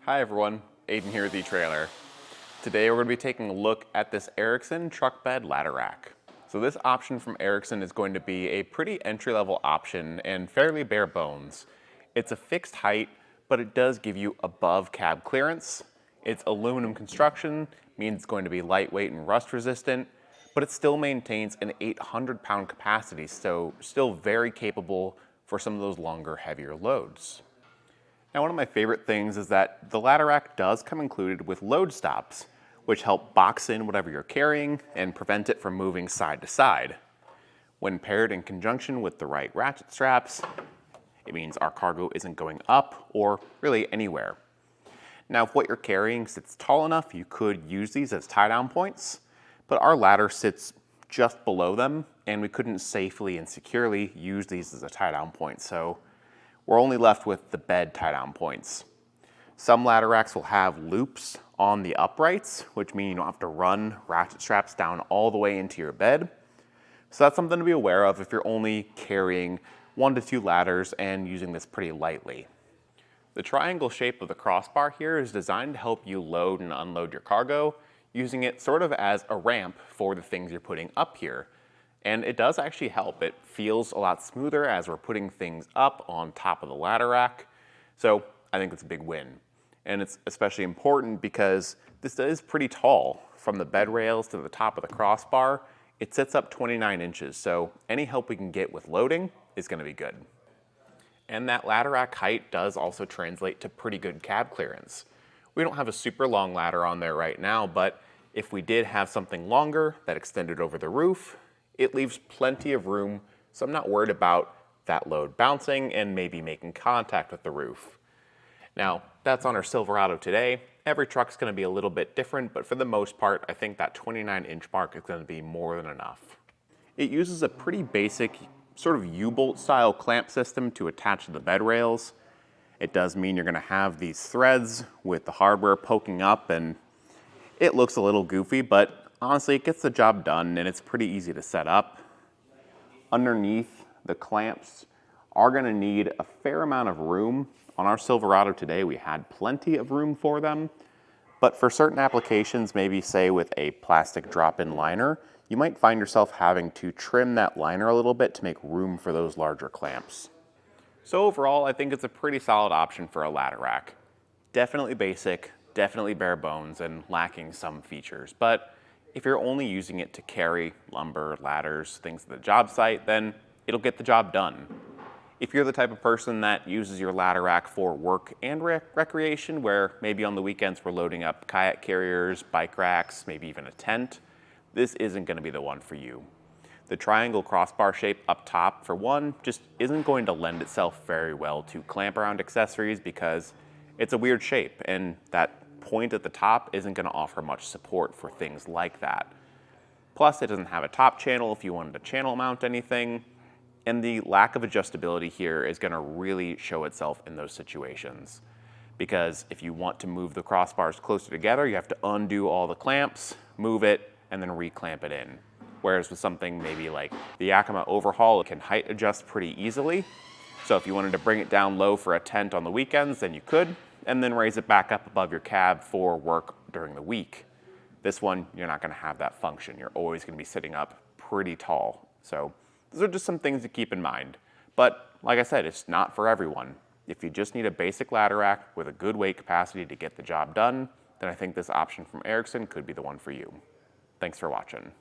Hi everyone, Aidan here with etrailer. Today we're going to be taking a look at this Erickson truck bed ladder rack. So this option from Erickson is going to be a pretty entry-level option and fairly bare bones. It's a fixed height, but it does give you above cab clearance. It's aluminum construction, means it's going to be lightweight and rust resistant, but it still maintains an 800-pound capacity, so still very capable for some of those longer, heavier loads. Now, one of my favorite things is that the ladder rack does come included with load stops, which help box in whatever you're carrying and prevent it from moving side to side. When paired in conjunction with the right ratchet straps, it means our cargo isn't going up or really anywhere. Now, if what you're carrying sits tall enough, you could use these as tie-down points, but our ladder sits just below them, and we couldn't safely and securely use these as a tie-down point, so we're only left with the bed tie-down points. Some ladder racks will have loops on the uprights, which mean you don't have to run ratchet straps down all the way into your bed. So that's something to be aware of if you're only carrying 1 to 2 ladders and using this pretty lightly. The triangle shape of the crossbar here is designed to help you load and unload your cargo, using it sort of as a ramp for the things you're putting up here. And it does actually help. It feels a lot smoother as we're putting things up on top of the ladder rack. So I think it's a big win. And it's especially important because this is pretty tall. From the bed rails to the top of the crossbar, it sits up 29 inches. So any help we can get with loading is going to be good. And that ladder rack height does also translate to pretty good cab clearance. We don't have a super long ladder on there right now, but if we did have something longer that extended over the roof, it leaves plenty of room, so I'm not worried about that load bouncing and maybe making contact with the roof. Now, that's on our Silverado today. Every truck's going to be a little bit different, but for the most part, I think that 29-inch mark is going to be more than enough. It uses a pretty basic sort of U-bolt style clamp system to attach to the bed rails. It does mean you're going to have these threads with the hardware poking up, and it looks a little goofy, but honestly, it gets the job done and it's pretty easy to set up. Underneath, the clamps are going to need a fair amount of room. On our Silverado today, we had plenty of room for them, but for certain applications, maybe say with a plastic drop-in liner, you might find yourself having to trim that liner a little bit to make room for those larger clamps. So overall, I think it's a pretty solid option for a ladder rack. Definitely basic, definitely bare bones, and lacking some features, but if you're only using it to carry lumber, ladders, things at the job site, then it'll get the job done. If you're the type of person that uses your ladder rack for work and recreation, where maybe on the weekends we're loading up kayak carriers, bike racks, maybe even a tent, this isn't going to be the one for you. The triangle crossbar shape up top, for one, just isn't going to lend itself very well to clamp around accessories because it's a weird shape, and that point at the top isn't going to offer much support for things like that. Plus, it doesn't have a top channel if you wanted to channel mount anything, and the lack of adjustability here is going to really show itself in those situations. Because if you want to move the crossbars closer together, you have to undo all the clamps, move it, and then re-clamp it in. Whereas with something maybe like the Yakima Overhaul, it can height adjust pretty easily. So if you wanted to bring it down low for a tent on the weekends, then you could, and then raise it back up above your cab for work during the week. This one, you're not going to have that function. You're always going to be sitting up pretty tall. So those are just some things to keep in mind. But like I said, it's not for everyone. If you just need a basic ladder rack with a good weight capacity to get the job done, then I think this option from Erickson could be the one for you. Thanks for watching.